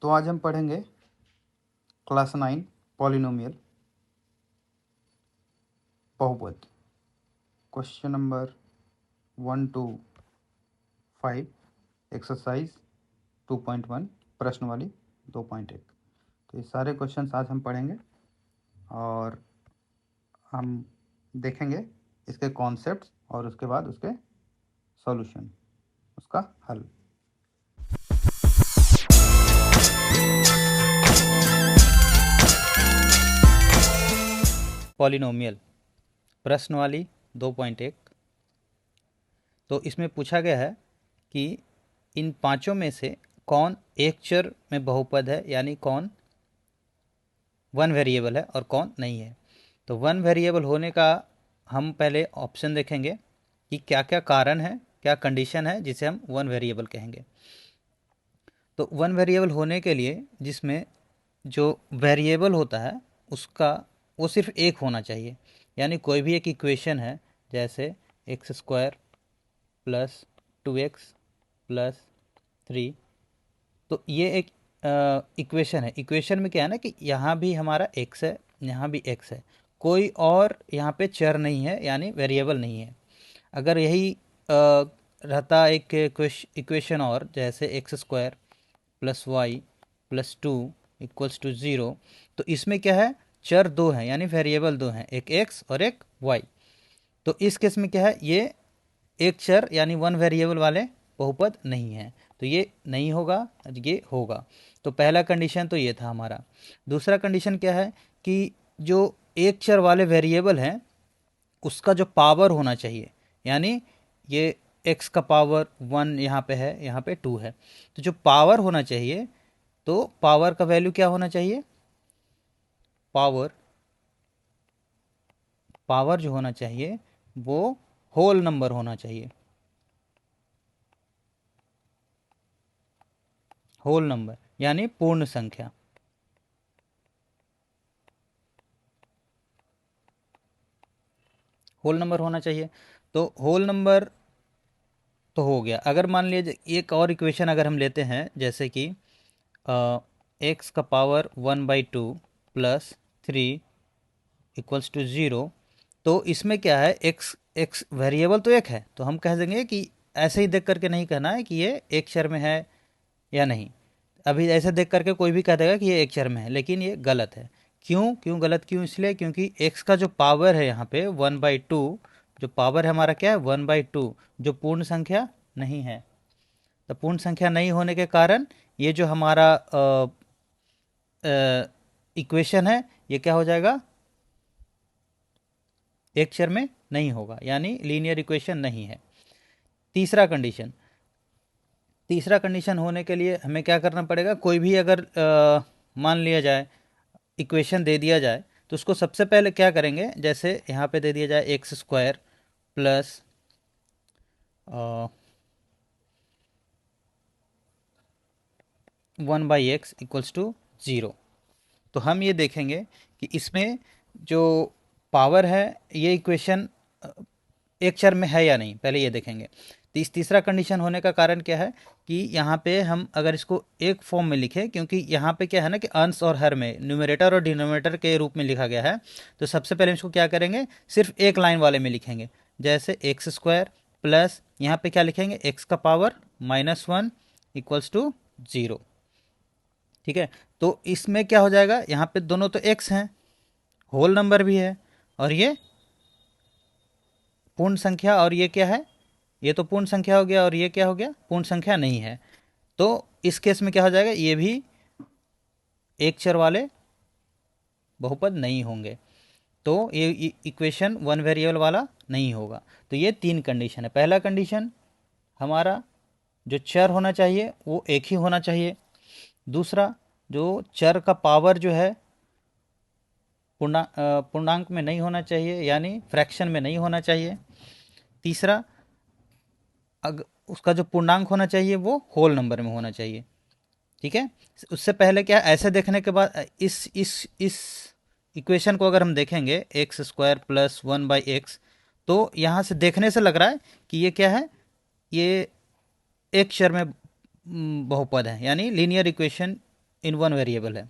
तो आज हम पढ़ेंगे क्लास 9 पॉलिनोमियल बहुपद। क्वेश्चन नंबर 1 to 5 एक्सरसाइज 2.1 प्रश्न वाली 2.1। तो ये सारे क्वेश्चंस आज हम पढ़ेंगे और हम देखेंगे इसके कॉन्सेप्ट्स और उसके बाद उसके सॉल्यूशन, उसका हल। पॉलिनोमियल प्रश्न वाली 2.1। तो इसमें पूछा गया है कि इन पांचों में से कौन एक चर में बहुपद है, यानी कौन वन वेरिएबल है और कौन नहीं है। तो वन वेरिएबल होने का हम पहले ऑप्शन देखेंगे कि क्या क्या कारण है, क्या कंडीशन है जिसे हम वन वेरिएबल कहेंगे। तो वन वेरिएबल होने के लिए जिसमें जो वेरिएबल होता है उसका वो सिर्फ एक होना चाहिए, यानी कोई भी एक इक्वेशन है जैसे x² प्लस 2x प्लस 3, तो ये एक इक्वेशन है। इक्वेशन में क्या है ना कि यहाँ भी हमारा x है, यहाँ भी x है, कोई और यहाँ पे चर नहीं है, यानी वेरिएबल नहीं है। अगर यही रहता एक इक्वेशन और जैसे x² plus y plus 2 equals to 0, तो इसमें क्या है, चर दो हैं, यानी वेरिएबल दो हैं, एक x और एक y। तो इस केस में क्या है, ये एक चर यानी वन वेरिएबल वाले बहुपद नहीं है, तो ये नहीं होगा, ये होगा। तो पहला कंडीशन तो ये था हमारा। दूसरा कंडीशन क्या है कि जो एक चर वाले वेरिएबल हैं उसका जो पावर होना चाहिए, यानी ये x का पावर 1 यहाँ पे है, यहाँ पे 2 है, तो जो पावर होना चाहिए, तो पावर का वैल्यू क्या होना चाहिए, पावर जो होना चाहिए वो होल नंबर होना चाहिए, होल नंबर यानी पूर्ण संख्या। होल नंबर होना चाहिए। तो होल नंबर तो हो गया। अगर मान लीजिए एक और इक्वेशन अगर हम लेते हैं जैसे कि x का पावर 1/2 प्लस 3 इक्वल्स टू 0, तो इसमें क्या है, x वेरिएबल तो एक है, तो हम कह देंगे कि ऐसे ही देख करके नहीं कहना है कि ये एक चर में है या नहीं। अभी ऐसे देख करके कोई भी कह देगा कि ये एक चर में है, लेकिन ये गलत है। क्यों गलत, क्यों, इसलिए क्योंकि x का जो पावर है यहाँ पे 1/2, जो पावर है हमारा क्या है 1/2, जो पूर्ण संख्या नहीं है। तो पूर्ण संख्या नहीं होने के कारण ये जो हमारा इक्वेशन है ये क्या हो जाएगा, एक चर में नहीं होगा, यानी लीनियर इक्वेशन नहीं है। तीसरा कंडीशन होने के लिए हमें क्या करना पड़ेगा, कोई भी अगर मान लिया जाए इक्वेशन दे दिया जाए तो उसको सबसे पहले क्या करेंगे, जैसे यहाँ पे दे दिया जाए x² plus 1/x equals to 0, तो हम ये देखेंगे कि इसमें जो पावर है ये इक्वेशन एक चर में है या नहीं, पहले ये देखेंगे। तीसरा कंडीशन होने का कारण क्या है कि यहाँ पे हम अगर इसको एक फॉर्म में लिखें, क्योंकि यहाँ पे क्या है ना कि अंश और हर में न्यूमरेटर और डिनोमिनेटर के रूप में लिखा गया है, तो सबसे पहले इसको क्या करेंगे, सिर्फ एक लाइन वाले में लिखेंगे। जैसे x² प्लस यहाँ पे क्या लिखेंगे, x का पावर -1 इक्वल्स टू 0। ठीक है, तो इसमें क्या हो जाएगा, यहाँ पे दोनों तो x हैं, होल नंबर भी है, और ये पूर्ण संख्या, और ये क्या है, ये तो पूर्ण संख्या हो गया, और ये क्या हो गया, पूर्ण संख्या नहीं है। तो इस केस में क्या हो जाएगा, ये भी एक चर वाले बहुपद नहीं होंगे, तो ये इक्वेशन वन वेरिएबल वाला नहीं होगा। तो ये तीन कंडीशन है। पहला कंडीशन हमारा जो चर होना चाहिए वो एक ही होना चाहिए। दूसरा, जो चर का पावर जो है पूर्णांक में नहीं होना चाहिए, यानी फ्रैक्शन में नहीं होना चाहिए। तीसरा, उसका जो पूर्णांक होना चाहिए वो होल नंबर में होना चाहिए। ठीक है, उससे पहले क्या, ऐसे देखने के बाद इस इक्वेशन को अगर हम देखेंगे x² प्लस 1/x, तो यहाँ से देखने से लग रहा है कि ये क्या है, ये एक चर में बहुपद है, यानी linear equation in one variable है,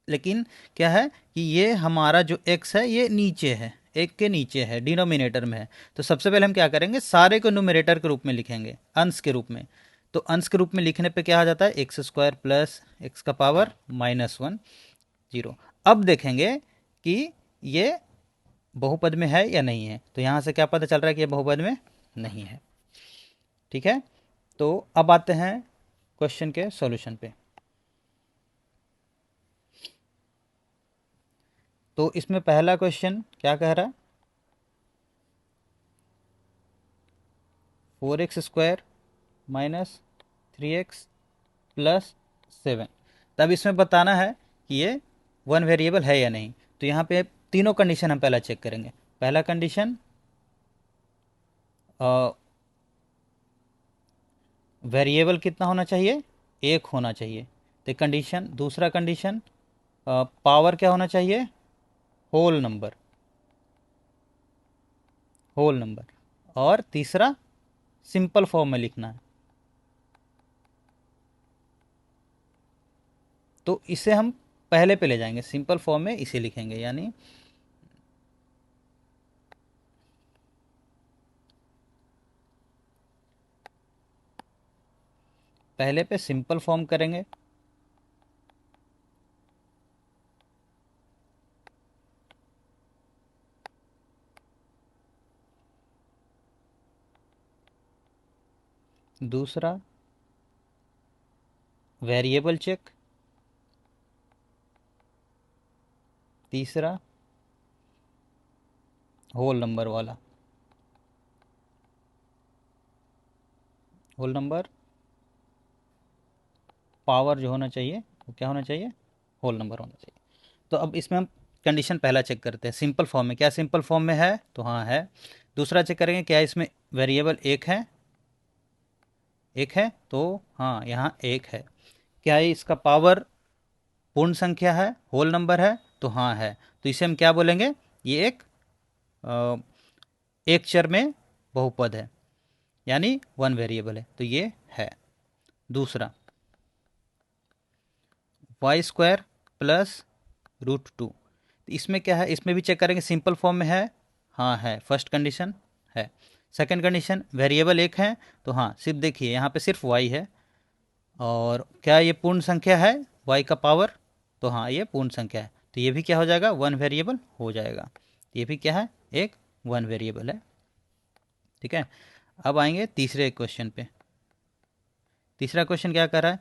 लेकिन क्या है कि ये हमारा जो x है ये नीचे है, एक के नीचे है, डिनोमिनेटर में है। तो सबसे पहले हम क्या करेंगे, सारे को न्यूमरेटर के रूप में लिखेंगे, अंश के रूप में। तो अंश के रूप में लिखने पे क्या आ जाता है, एक्स स्क्वायर प्लस एक्स का पावर -1 0। अब देखेंगे कि ये बहुपद में है या नहीं है। तो यहाँ से क्या पता चल रहा है कि ये बहुपद में नहीं है। ठीक है, तो अब आते हैं क्वेश्चन के सॉल्यूशन पे। तो इसमें पहला क्वेश्चन क्या कह रहा है, 4x² - 3x + 7। तब इसमें बताना है कि ये वन वेरिएबल है या नहीं। तो यहाँ पे तीनों कंडीशन हम पहला चेक करेंगे। पहला कंडीशन वेरिएबल कितना होना चाहिए, एक होना चाहिए। तो कंडीशन, दूसरा कंडीशन पावर क्या होना चाहिए, होल नंबर, होल नंबर। और तीसरा सिंपल फॉर्म में लिखना है। तो इसे हम पहले पे ले जाएंगे, सिंपल फॉर्म में इसे लिखेंगे, यानी पहले पे सिंपल फॉर्म करेंगे। दूसरा वेरिएबल चेक। तीसरा होल नंबर वाला, होल नंबर पावर जो होना चाहिए वो क्या होना चाहिए, होल नंबर होना चाहिए। तो अब इसमें हम कंडीशन पहला चेक करते हैं सिंपल फॉर्म में। क्या सिंपल फॉर्म में है, तो हाँ है। दूसरा चेक करेंगे क्या इसमें वेरिएबल एक है, एक है, तो हाँ यहाँ एक है। क्या ये इसका पावर पूर्ण संख्या है, होल नंबर है, तो हाँ है। तो इसे हम क्या बोलेंगे, ये एक चर में बहुपद है, यानी वन वेरिएबल है, तो ये है। दूसरा y² + √2। इसमें क्या है, इसमें भी चेक करेंगे सिंपल फॉर्म में है, हाँ है, फर्स्ट कंडीशन है। सेकंड कंडीशन वेरिएबल एक है, तो हाँ सिर्फ देखिए यहाँ पे सिर्फ y है। और क्या ये पूर्ण संख्या है, y का पावर, तो हाँ ये पूर्ण संख्या है, तो ये भी क्या हो जाएगा, वन वेरिएबल हो जाएगा। ये भी क्या है, एक वन वेरिएबल है। ठीक है, अब आएंगे तीसरे क्वेश्चन पे। तीसरा क्वेश्चन क्या कर रहा है,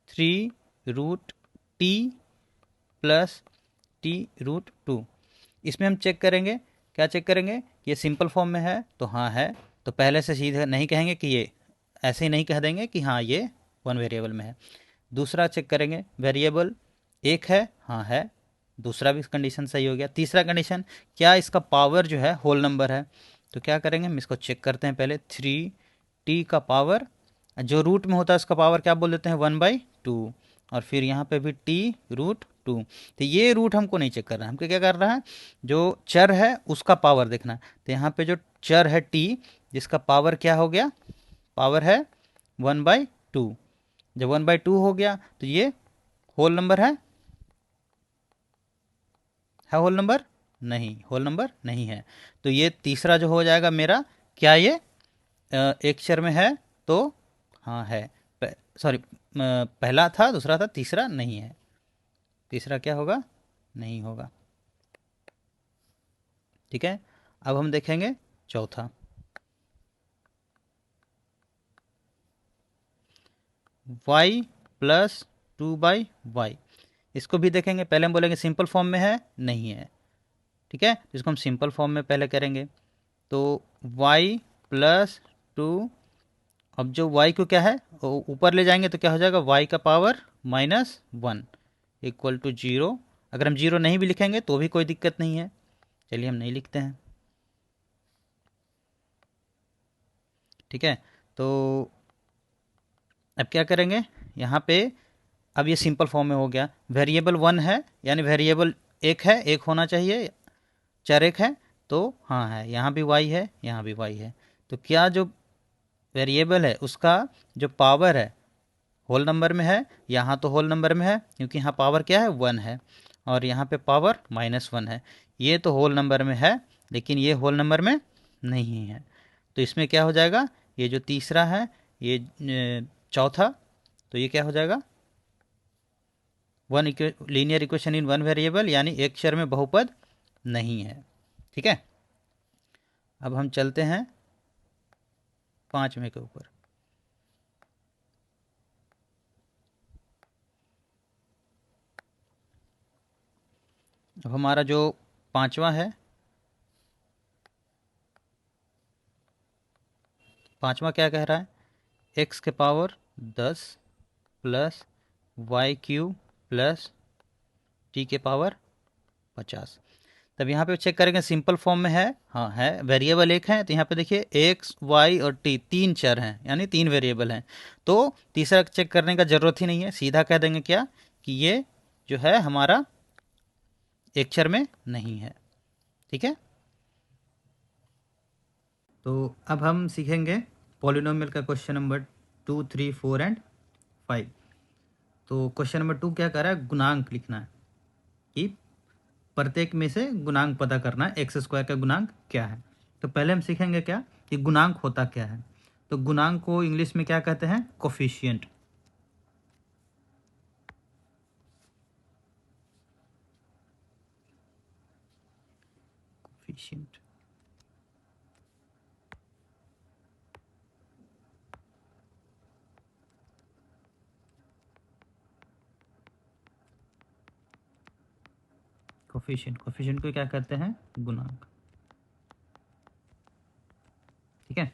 3√t + t√2। इसमें हम चेक करेंगे, क्या चेक करेंगे, ये सिंपल फॉर्म में है, तो हाँ है। तो पहले से सीधे नहीं कहेंगे कि ये, ऐसे ही नहीं कह देंगे कि हाँ ये वन वेरिएबल में है। दूसरा चेक करेंगे वेरिएबल एक है, हाँ है, दूसरा भी कंडीशन सही हो गया। तीसरा कंडीशन, क्या इसका पावर जो है होल नंबर है। तो क्या करेंगे, हम इसको चेक करते हैं पहले। 3t का पावर, जो रूट में होता है उसका पावर क्या बोल देते हैं, 1/2। और फिर यहाँ पे भी t√2। तो ये रूट हमको नहीं चेक करना है, हमको क्या कर रहा है, जो चर है उसका पावर देखना है। तो यहाँ पे जो चर है t, जिसका पावर क्या हो गया, पावर है 1/2। जब 1/2 हो गया तो ये होल नंबर है होल नंबर, नहीं, होल नंबर नहीं है। तो ये तीसरा जो हो जाएगा मेरा, क्या ये एक चर में है, तो हाँ है। सॉरी, पहला था, दूसरा था, तीसरा नहीं है। तीसरा क्या होगा, नहीं होगा। ठीक है, अब हम देखेंगे चौथा। y + 2/y। इसको भी देखेंगे, पहले हम बोलेंगे सिंपल फॉर्म में है, नहीं है। ठीक है, इसको हम सिंपल फॉर्म में पहले करेंगे। तो y + 2, अब जो y को क्या है ऊपर ले जाएंगे तो क्या हो जाएगा, y का पावर -1 = 0। अगर हम 0 नहीं भी लिखेंगे तो भी कोई दिक्कत नहीं है, चलिए हम नहीं लिखते हैं। ठीक है, तो अब क्या करेंगे यहाँ पे, अब ये सिंपल फॉर्म में हो गया। वेरिएबल वन है, यानी वेरिएबल एक है, एक होना चाहिए, चर एक है, तो हाँ है। यहाँ भी y है, यहाँ भी y है। तो क्या जो वेरिएबल है उसका जो पावर है होल नंबर में है, यहाँ तो होल नंबर में है क्योंकि यहाँ पावर क्या है 1 है और यहाँ पे पावर -1 है। ये तो होल नंबर में है लेकिन ये होल नंबर में नहीं है, तो इसमें क्या हो जाएगा, ये जो तीसरा है ये चौथा, तो ये क्या हो जाएगा, one linear equation in one variable, यानी एक चर में बहुपद नहीं है। ठीक है, अब हम चलते हैं 5वें के ऊपर। अब हमारा जो 5वां है, 5वां क्या कह रहा है, x के power 10 plus y q plus t के पावर 50। तब यहाँ पे चेक करेंगे सिंपल फॉर्म में है, हाँ है, वेरिएबल एक है, तो यहाँ पे देखिए एक्स वाई और टी 3 चर हैं, यानी 3 वेरिएबल हैं, तो तीसरा चेक करने का ज़रूरत ही नहीं है, सीधा कह देंगे क्या कि ये जो है हमारा एक चर में नहीं है। ठीक है, तो अब हम सीखेंगे पॉलिनोमियल का क्वेश्चन नंबर 2, 3, 4 एंड 5। तो क्वेश्चन नंबर 2 क्या कर रहा है, गुणांक लिखना है कि प्रत्येक में से गुणांक पता करना है, एक्स स्क्वायर का गुणांक क्या है। तो पहले हम सीखेंगे क्या कि गुणांक होता क्या है। तो गुणांक को इंग्लिश में क्या कहते हैं, कोफिशिएंट। कोफिशिएंट कोफिशिएंट को क्या कहते हैं, गुणांक। ठीक है,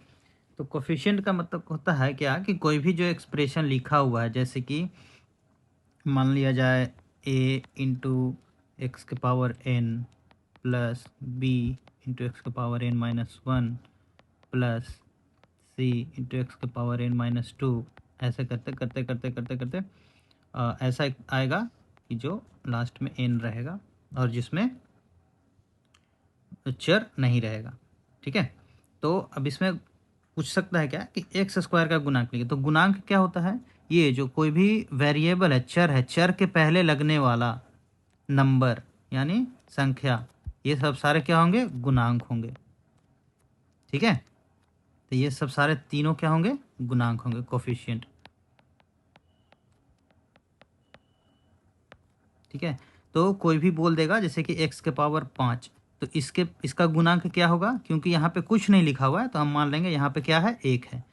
तो कोफिशिएंट का मतलब होता है क्या कि कोई भी जो एक्सप्रेशन लिखा हुआ है, जैसे कि मान लिया जाए a इंटू एक्स के power n plus b into X के power n-1 plus c into X के पावर n-2, ऐसे करते करते करते करते करते ऐसा आएगा कि जो लास्ट में n रहेगा और जिसमें चर नहीं रहेगा। ठीक है, तो अब इसमें पूछ सकता है क्या कि एक्स स्क्वायर का गुणांक लिखिए। तो गुणांक क्या होता है, ये जो कोई भी वेरिएबल है, चर के पहले लगने वाला नंबर यानी संख्या, ये सब सारे क्या होंगे, गुणांक होंगे। ठीक है, तो ये सब सारे तीनों क्या होंगे, गुणांक होंगे, कोफिशिएंट। ठीक है, तो कोई भी बोल देगा जैसे कि x के पावर 5, तो इसका गुणांक क्या होगा, क्योंकि यहाँ पे कुछ नहीं लिखा हुआ है तो हम मान लेंगे यहाँ पे क्या है, 1 है,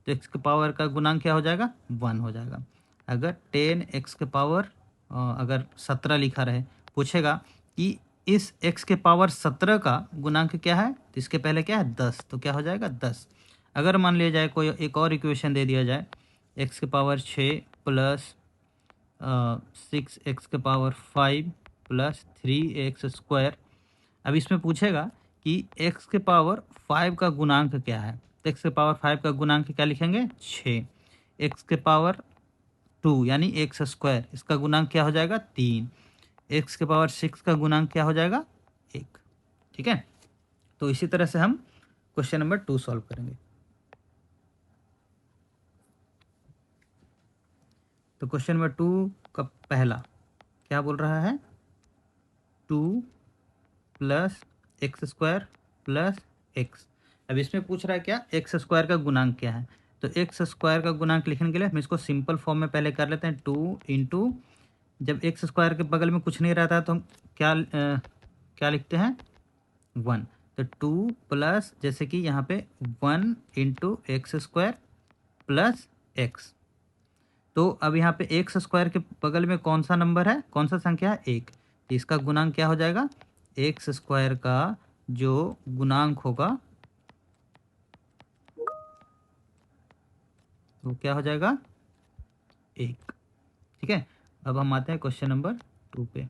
तो x के पावर का गुणांक क्या हो जाएगा, 1 हो जाएगा। अगर 10x के पावर अगर 17 लिखा रहे, पूछेगा कि इस x के पावर 17 का गुणांक क्या है, तो इसके पहले क्या है, 10, तो क्या हो जाएगा 10। अगर मान लिया जाए कोई एक और इक्वेशन दे दिया जाए, x के पावर 6 प्लस 6x के पावर 5 प्लस 3x स्क्वायर। अब इसमें पूछेगा कि x के पावर 5 का गुणांक क्या है, तो x के पावर 5 का गुणांक क्या लिखेंगे, 6। x के पावर 2 यानी x स्क्वायर, इसका गुणांक क्या हो जाएगा, 3। x के पावर 6 का गुणांक क्या हो जाएगा, 1। ठीक है, तो इसी तरह से हम क्वेश्चन नंबर 2 सॉल्व करेंगे। तो क्वेश्चन नंबर 2 का पहला क्या बोल रहा है, 2 plus x square plus X. अब इसमें पूछ रहा है क्या, एक्स स्क्वायर का गुणांक क्या है। तो एक्स स्क्वायर का गुणांक लिखने के लिए हम इसको सिंपल फॉर्म में पहले कर लेते हैं, 2 इंटू, जब एक्स स्क्वायर के बगल में कुछ नहीं रहता है तो हम क्या लिखते हैं, 1। तो 2 प्लस, जैसे कि यहाँ पे 1 into X square plus x. तो अब यहाँ पे एक्स स्क्वायर के बगल में कौन सा नंबर है, कौन सा संख्या है, 1, तो इसका गुणांक क्या हो जाएगा, एक्स स्क्वायर का जो गुणांक होगा वो क्या हो जाएगा, 1। ठीक है, अब हम आते हैं क्वेश्चन नंबर 2 पे।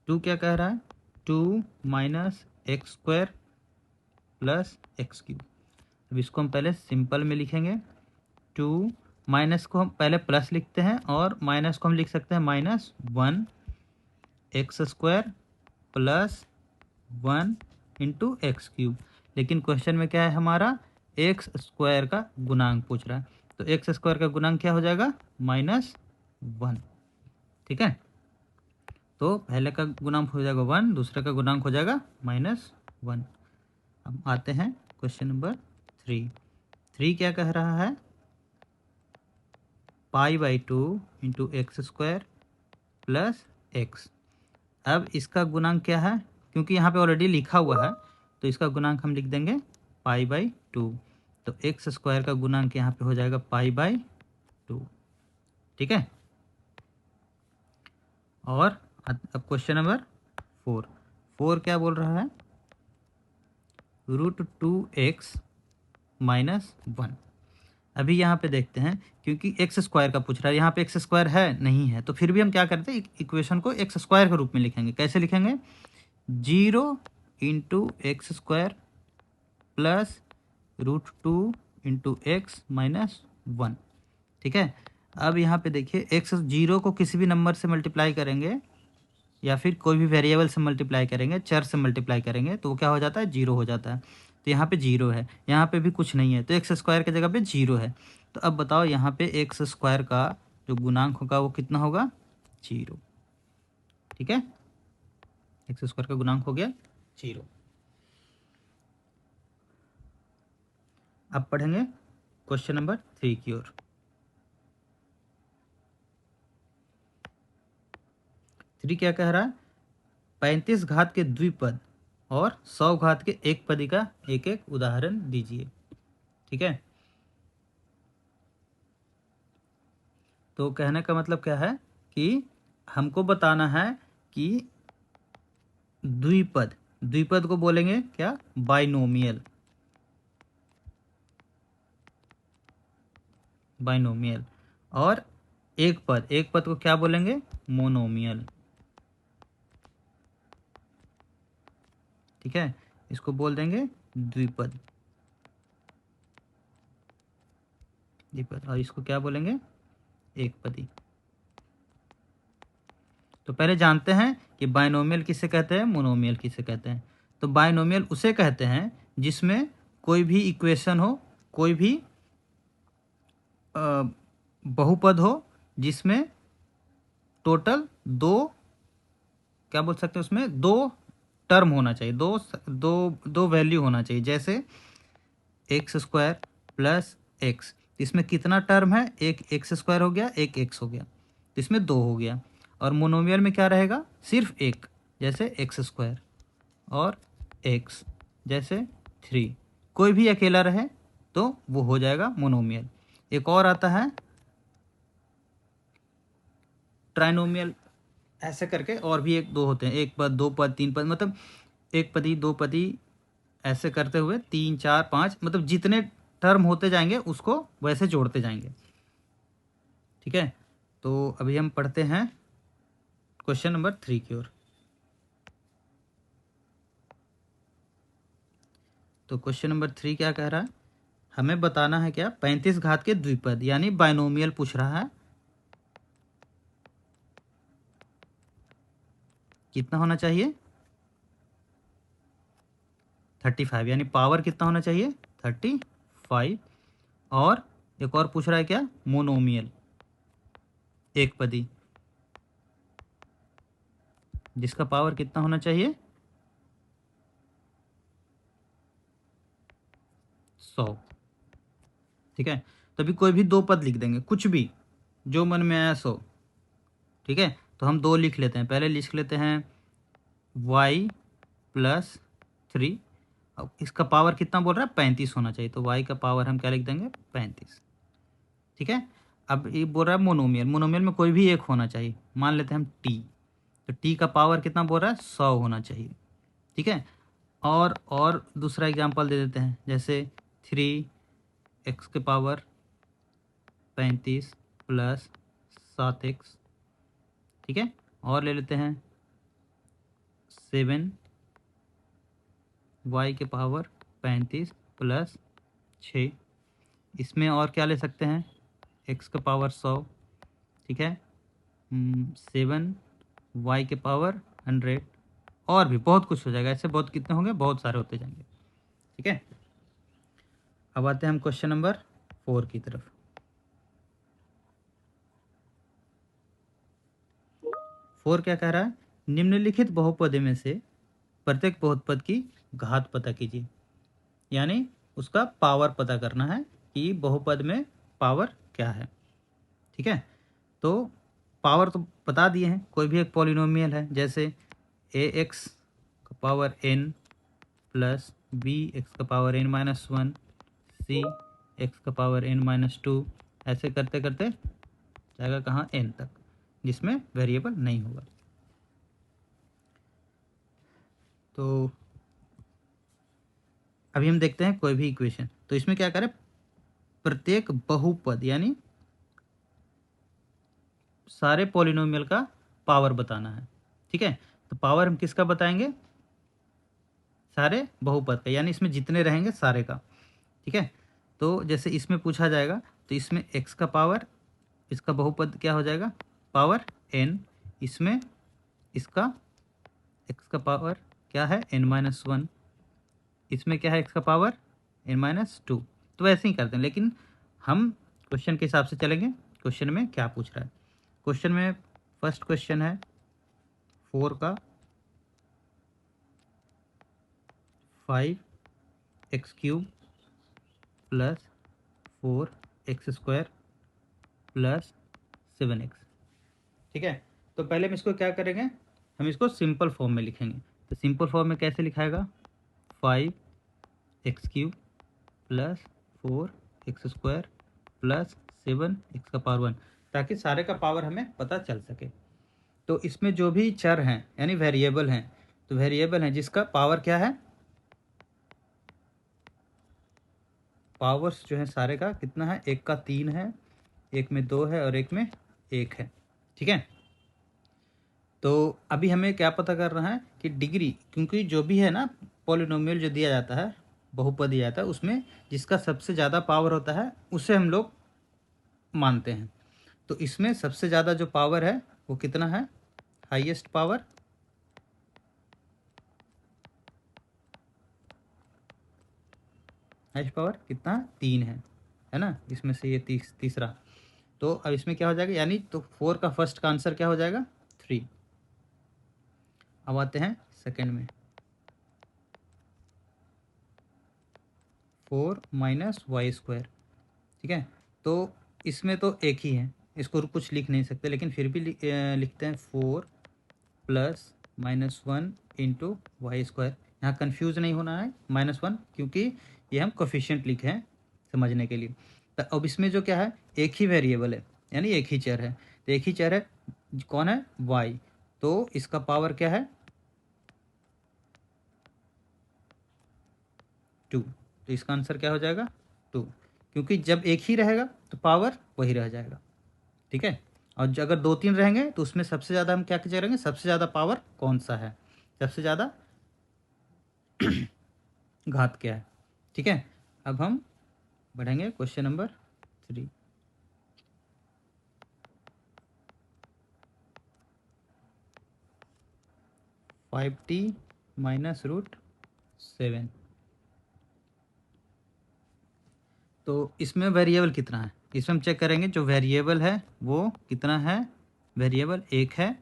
2 क्या कह रहा है, 2 minus x square plus x cube. अब इसको हम पहले सिंपल में लिखेंगे, 2 माइनस को हम पहले प्लस लिखते हैं और माइनस को हम लिख सकते हैं -1 x square plus 1 into x cube. लेकिन क्वेश्चन में क्या है हमारा, एक्स स्क्वायर का गुणांक पूछ रहा है, तो एक्स स्क्वायर का गुणांक क्या हो जाएगा, -1। ठीक है, तो पहले का गुणांक हो जाएगा 1, दूसरे का गुणांक हो जाएगा -1। अब आते हैं क्वेश्चन नंबर 3 क्या कह रहा है, π/2 into X square plus X. अब इसका गुणांक क्या है, क्योंकि यहाँ पे ऑलरेडी लिखा हुआ है तो इसका गुणांक हम लिख देंगे π/2। तो एक्स स्क्वायर का गुणांक यहाँ पे हो जाएगा π/2। ठीक है, और अब क्वेश्चन नंबर 4 क्या बोल रहा है, √2x - 1। अभी यहाँ पे देखते हैं, क्योंकि एक्स स्क्वायर का पूछ रहा है, यहाँ पे एक्स स्क्वायर है नहीं है, तो फिर भी हम क्या करते हैं, इक्वेशन को एक्स स्क्वायर के रूप में लिखेंगे। कैसे लिखेंगे, 0 into X square plus √2 into x -1। ठीक है, अब यहाँ पे देखिए, एक्स 0 को किसी भी नंबर से मल्टीप्लाई करेंगे या फिर कोई भी वेरिएबल से मल्टीप्लाई करेंगे, चर से मल्टीप्लाई करेंगे, तो वो क्या हो जाता है, 0 हो जाता है। तो यहाँ पे 0 है, यहाँ पे भी कुछ नहीं है, तो एक्स स्क्वायर की जगह पे 0 है। तो अब बताओ यहाँ पे एक्स स्क्वायर का जो गुणांक होगा वो कितना होगा, 0। ठीक है, एक्स स्क्वायर का गुणांक हो गया 0। अब पढ़ेंगे क्वेश्चन नंबर 3 की ओर। 3 क्या कह रहा है, 35 घात के द्विपद और 100 घात के एक पदी का एक एक उदाहरण दीजिए। ठीक है, तो कहने का मतलब क्या है कि हमको बताना है कि द्विपद को बोलेंगे क्या, बाइनोमियल। और एक पद को क्या बोलेंगे, मोनोमियल। ठीक है, इसको बोल देंगे द्विपद, और इसको क्या बोलेंगे, एक पदी। तो पहले जानते हैं कि बाइनोमियल किसे कहते हैं, मोनोमियल किसे कहते हैं। तो बाइनोमियल उसे कहते हैं जिसमें कोई भी इक्वेशन हो, कोई भी बहुपद हो, जिसमें टोटल क्या बोल सकते हैं, उसमें 2 टर्म होना चाहिए, दो वैल्यू होना चाहिए। जैसे एक्स स्क्वायर प्लस एक्स, इसमें कितना टर्म है, एक एक्स स्क्वायर हो गया, एक एक्स हो गया, तो इसमें 2 हो गया। और मोनोमियल में क्या रहेगा, सिर्फ एक, जैसे एक्स स्क्वायर और एक्स, जैसे 3, कोई भी अकेला रहे तो वो हो जाएगा मोनोमियल। एक और आता है ट्राइनोमियल, ऐसे करके और भी 1-2 होते हैं, एक पद, 2 पद, 3 पद, मतलब एक पदी, 2 पदी, ऐसे करते हुए 3, 4, 5, मतलब जितने टर्म होते जाएंगे उसको वैसे जोड़ते जाएंगे। ठीक है, तो अभी हम पढ़ते हैं क्वेश्चन नंबर 3 की ओर। तो क्वेश्चन नंबर 3 क्या कह रहा है, हमें बताना है क्या, 35 घात के द्विपद यानी बाइनोमियल पूछ रहा है। कितना होना चाहिए, 35, यानी पावर कितना होना चाहिए, 35। और एक और पूछ रहा है क्या, मोनोमियल, एक पदी, जिसका पावर कितना होना चाहिए, 100। ठीक है, तो अभी कोई भी 2 पद लिख देंगे, कुछ भी जो मन में आया सो। ठीक है, तो हम 2 लिख लेते हैं, पहले लिख लेते हैं y + 3। अब इसका पावर कितना बोल रहा है, 35 होना चाहिए, तो y का पावर हम क्या लिख देंगे, 35। ठीक है, अब ये बोल रहा है मोनोमियल में कोई भी एक होना चाहिए, मान लेते हैं हम t, तो t का पावर कितना बोल रहा है, 100 होना चाहिए। ठीक है, और दूसरा एग्जांपल दे देते हैं, जैसे 3x के पावर 35 + 7x। ठीक है, और ले लेते हैं 7y के पावर 35 + 6। इसमें और क्या ले सकते हैं, x का पावर 100। ठीक है, 7y के पावर 100, और भी बहुत कुछ हो जाएगा, ऐसे बहुत कितने होंगे, बहुत सारे होते जाएंगे। ठीक है, अब आते हैं हम क्वेश्चन नंबर 4 की तरफ। 4 क्या कह रहा है, निम्नलिखित बहुपद में से प्रत्येक बहुपद की घात पता कीजिए, यानी उसका पावर पता करना है कि बहुपद में पावर क्या है। ठीक है, तो पावर तो बता दिए हैं, कोई भी एक पॉलिनोमियल है, जैसे ए एक्स का power n plus b x का पावर n-1 सी एक्स का पावर n-2, ऐसे करते करते जाएगा कहाँ, n तक, जिसमें वेरिएबल नहीं होगा। तो अभी हम देखते हैं कोई भी इक्वेशन, तो इसमें क्या करें, प्रत्येक बहुपद यानी सारे पॉलिनोमियल का पावर बताना है। ठीक है, तो पावर हम किसका बताएंगे, सारे बहुपद का, यानी इसमें जितने रहेंगे सारे का। ठीक है, तो जैसे इसमें पूछा जाएगा तो इसमें x का पावर, इसका बहुपद क्या हो जाएगा, पावर n, इसमें इसका x का पावर क्या है, n-1, इसमें क्या है x का पावर n-2। तो ऐसे ही करते हैं, लेकिन हम क्वेश्चन के हिसाब से चलेंगे, क्वेश्चन में क्या पूछ रहा है। क्वेश्चन में फर्स्ट क्वेश्चन है 4 का 5x³ plus 4x² plus 7x। ठीक है, तो पहले हम इसको क्या करेंगे, हम इसको सिंपल फॉर्म में लिखेंगे। तो सिंपल फॉर्म में कैसे लिखाएगा, 5x³ plus 4x² plus 7x का पावर 1, ताकि सारे का पावर हमें पता चल सके। तो इसमें जो भी चर हैं यानी वेरिएबल हैं, तो वेरिएबल हैं जिसका पावर क्या है, पावर्स जो है सारे का कितना है, एक का 3 है, एक में 2 है और एक में 1 है। ठीक है, तो अभी हमें क्या पता करना है कि डिग्री, क्योंकि जो भी है ना पॉलिनोमियल जो दिया जाता है, बहुपद दिया जाता है, उसमें जिसका सबसे ज़्यादा पावर होता है उसे हम लोग मानते हैं। तो इसमें सबसे ज़्यादा जो पावर है वो कितना है, हाईएस्ट पावर कितना, 3 है ना, इसमें से ये तीसरा। तो अब इसमें क्या हो जाएगा, यानी तो 4 का फर्स्ट का आंसर क्या हो जाएगा, 3। अब आते हैं सेकंड में, 4 माइनस y²। ठीक है, तो इसमें तो एक ही है, इसको कुछ लिख नहीं सकते, लेकिन फिर भी लिखते हैं 4 प्लस -1 इंटू y²। यहाँ कन्फ्यूज़ नहीं होना है, -1, क्योंकि ये हम कोफिशिएंट लिखे हैं समझने के लिए। तो अब इसमें जो क्या है, एक ही वेरिएबल है, यानी एक ही चर है, तो एक ही चर है, कौन है, y, तो इसका पावर क्या है, 2। तो इसका आंसर क्या हो जाएगा, 2, क्योंकि जब एक ही रहेगा तो पावर वही रह जाएगा। ठीक है, और अगर 2-3 रहेंगे तो उसमें सबसे ज़्यादा हम क्या करेंगे, सबसे ज़्यादा पावर कौन सा है, सबसे ज़्यादा घात क्या है। ठीक है, अब हम बढ़ेंगे क्वेश्चन नंबर 3। -5t -√7। तो इसमें वेरिएबल कितना है, इसमें हम चेक करेंगे, जो वेरिएबल है वो कितना है, वेरिएबल 1 है,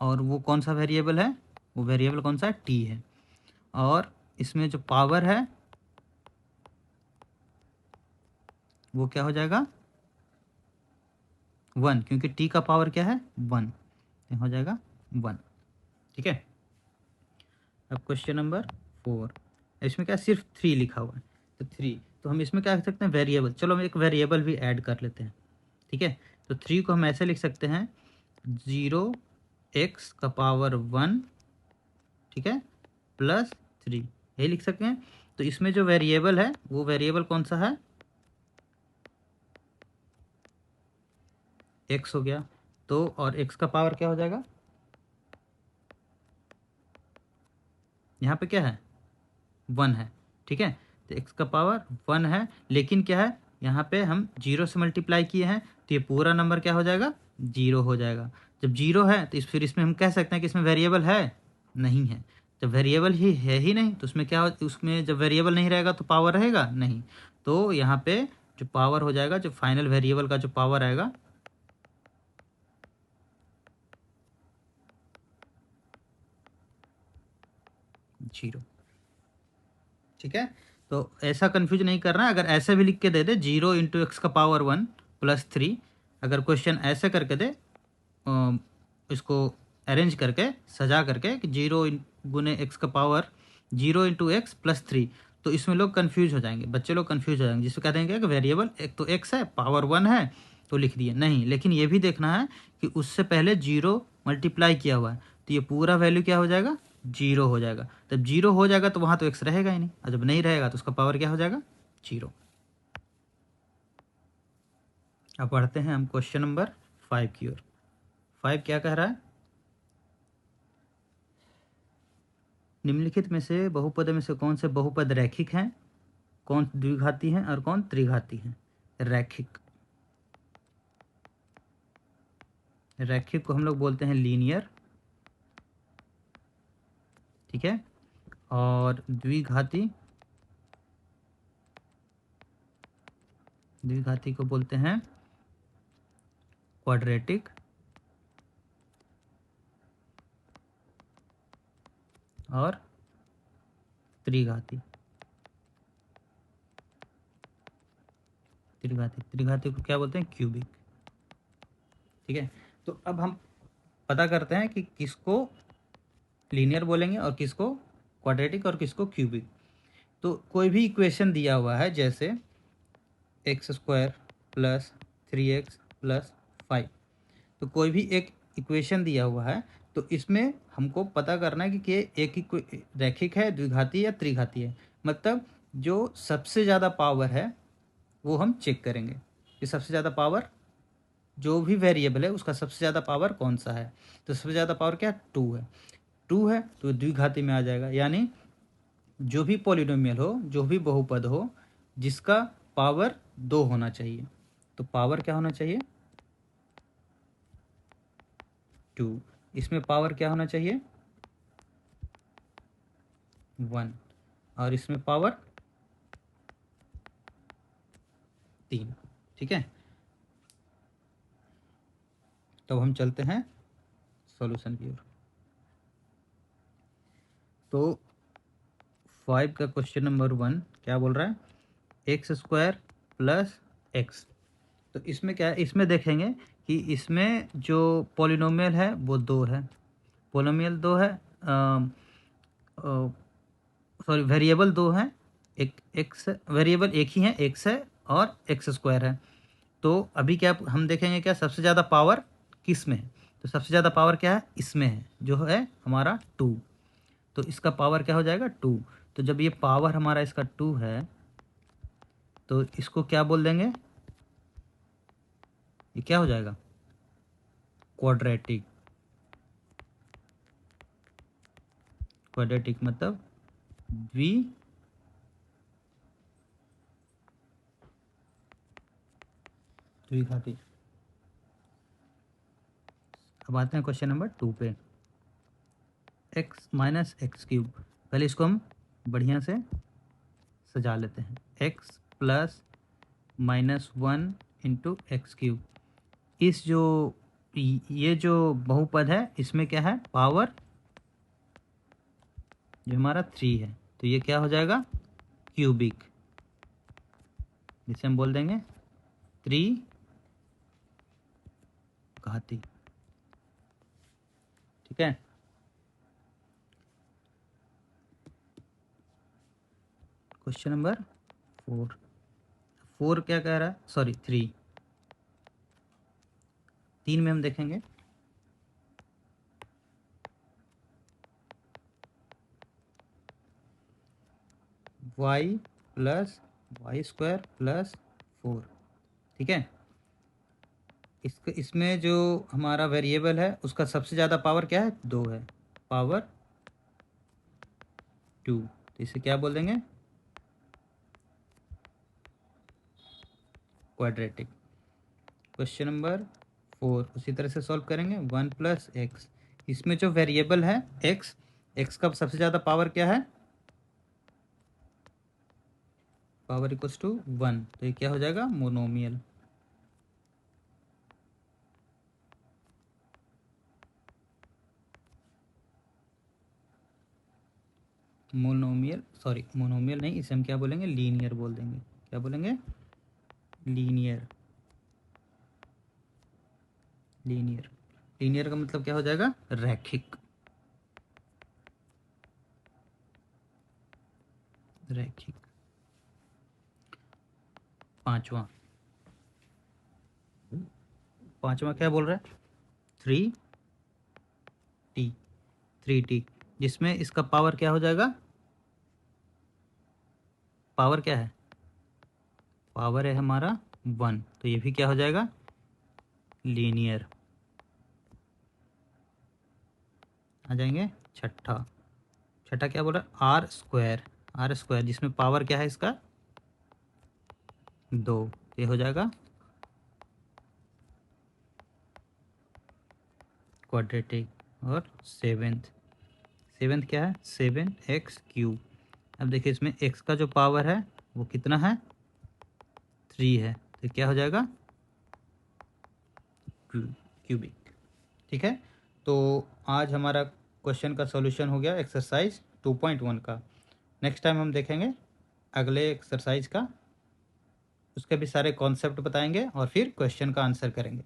और वो कौन सा वेरिएबल है, वो वेरिएबल कौन सा है, t है। और इसमें जो पावर है वो क्या हो जाएगा, 1, क्योंकि t का पावर क्या है, 1, तो हो जाएगा 1। ठीक है, अब क्वेश्चन नंबर 4, इसमें क्या सिर्फ 3 लिखा हुआ है, तो 3, तो हम इसमें क्या लिख सकते हैं, वेरिएबल, चलो हम एक वेरिएबल भी ऐड कर लेते हैं। ठीक है, तो 3 को हम ऐसे लिख सकते हैं, 0x का पावर 1, ठीक है, प्लस 3, यही लिख सकते हैं। तो इसमें जो वेरिएबल है वो वेरिएबल कौन सा है, x हो गया, तो और x का पावर क्या हो जाएगा, यहाँ पे क्या है, 1 है। ठीक है, तो x का पावर 1 है, लेकिन क्या है, यहाँ पे हम 0 से मल्टीप्लाई किए हैं, तो ये पूरा नंबर क्या हो जाएगा, 0 हो जाएगा। जब 0 है तो फिर इसमें हम कह सकते हैं कि इसमें वेरिएबल है, नहीं है। जब वेरिएबल ही है ही नहीं तो उसमें क्या, उसमें जब वेरिएबल नहीं रहेगा तो पावर रहेगा नहीं। तो यहाँ पे जो पावर हो जाएगा, जो फाइनल वेरिएबल का जो पावर आएगा 0। ठीक है, तो ऐसा कंफ्यूज नहीं करना है। अगर ऐसे भी लिख के दे दे 0 इंटू एक्स का पावर 1 प्लस 3, अगर क्वेश्चन ऐसे करके दे इसको अरेंज करके सजा करके कि 0 गुने एक्स का पावर 0 इंटू एक्स प्लस 3, तो इसमें लोग कंफ्यूज हो जाएंगे, बच्चे लोग कंफ्यूज हो जाएंगे, जिसको कहते हैं कि वेरिएबल एक तो एक्स है, पावर 1 है तो लिख दिए नहीं, लेकिन ये भी देखना है कि उससे पहले 0 मल्टीप्लाई किया हुआ है, तो ये पूरा वैल्यू क्या हो जाएगा, 0 हो जाएगा। जब 0 हो जाएगा तो वहाँ तो एक्स रहेगा ही नहीं, और जब नहीं रहेगा तो उसका पावर क्या हो जाएगा, 0। अब पढ़ते हैं हम क्वेश्चन नंबर 5 की ओर। 5 क्या कह रहा है, निम्नलिखित में से बहुपद में से कौन से बहुपद रैखिक हैं, कौन द्विघाती हैं और कौन त्रिघाती हैं। रैखिक, रैखिक को हम लोग बोलते हैं लीनियर, ठीक है, और द्विघाती, द्विघाती को बोलते हैं क्वाड्रेटिक, और त्रिघाती, त्रिघाती, त्रिघाती को क्या बोलते हैं, क्यूबिक। ठीक है, तो अब हम पता करते हैं कि किसको लीनियर बोलेंगे और किसको क्वाड्रेटिक और किसको क्यूबिक। तो कोई भी इक्वेशन दिया हुआ है, जैसे x square plus 3x plus 5, तो कोई भी एक इक्वेशन दिया हुआ है, तो इसमें हमको पता करना है कि एक रैखिक है, द्विघाती या त्रिघाती है। मतलब जो सबसे ज़्यादा पावर है वो हम चेक करेंगे कि सबसे ज़्यादा पावर, जो भी वेरिएबल है उसका सबसे ज़्यादा पावर कौन सा है। तो सबसे ज़्यादा पावर क्या है, 2 है। 2 है तो द्विघाती में आ जाएगा, यानी जो भी पॉलिनोमियल हो, जो भी बहुपद हो, जिसका पावर 2 होना चाहिए, तो पावर क्या होना चाहिए, 2। इसमें पावर क्या होना चाहिए, 1, और इसमें पावर 3। ठीक है, तो हम चलते हैं सॉल्यूशन की ओर। तो 5 का क्वेश्चन नंबर 1 क्या बोल रहा है, एक्स स्क्वायर प्लस एक्स। तो इसमें क्या है, इसमें देखेंगे कि इसमें जो पॉलिनोमियल है वो 2 है, पॉलिनोमियल 2 है, सॉरी वेरिएबल 2 हैं, एक एक्स वेरिएबल एक ही है, एक्स है और एक्स स्क्वायर है। तो अभी क्या हम देखेंगे, क्या सबसे ज़्यादा पावर किस में है, तो सबसे ज़्यादा पावर क्या है, इसमें है, जो है हमारा 2। तो इसका पावर क्या हो जाएगा, 2। तो जब ये पावर हमारा इसका 2 है, तो इसको क्या बोल देंगे, ये क्या हो जाएगा, क्वाड्रेटिक। क्वाड्रेटिक मतलब द्विघाती। अब आते हैं क्वेश्चन नंबर 2 पे, एक्स माइनस एक्स क्यूब। पहले इसको हम बढ़िया से सजा लेते हैं, x plus minus 1 into x cube. इस जो ये जो बहुपद है, इसमें क्या है, पावर जो हमारा 3 है, तो ये क्या हो जाएगा, क्यूबिक, जिसे हम बोल देंगे त्रिघाती। ठीक है, क्वेश्चन नंबर 4। 4 क्या कह रहा है, सॉरी 3। 3 में हम देखेंगे y plus y square plus 4। ठीक है, इसमें जो हमारा वेरिएबल है उसका सबसे ज़्यादा पावर क्या है, 2 है, पावर 2। तो इसे क्या बोल देंगे, क्वाड्रेटिक। क्वेश्चन नंबर 4 उसी तरह से सॉल्व करेंगे, 1 प्लस एक्स। इसमें जो वेरिएबल है एक्स, एक्स का सबसे ज़्यादा पावर क्या है, पावर इक्वल्स टू 1, तो ये क्या हो जाएगा, मोनोमियल। मोनोमियल नहीं, इसे हम क्या बोलेंगे, लीनियर बोल देंगे। क्या बोलेंगे, लीनियर। लीनियर, लीनियर का मतलब क्या हो जाएगा, रैखिक। रैखिक। पांचवा क्या बोल रहा है, 3t, 3t, जिसमें इसका पावर क्या हो जाएगा, पावर क्या है, पावर है हमारा 1, तो ये भी क्या हो जाएगा, लीनियर। आ जाएंगे छठा क्या बोल रहा है, आर स्क्वायर, जिसमें पावर क्या है इसका 2, ये हो जाएगा क्वाड्रेटिक। और सेवेंथ क्या है, 7x3। अब देखिए इसमें x का जो पावर है वो कितना है, 3 है, तो क्या हो जाएगा, क्यूबिक। ठीक है, तो आज हमारा क्वेश्चन का सॉल्यूशन हो गया एक्सरसाइज 2.1 का। नेक्स्ट टाइम हम देखेंगे अगले एक्सरसाइज का, उसके भी सारे कॉन्सेप्ट बताएंगे और फिर क्वेश्चन का आंसर करेंगे।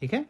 ठीक है।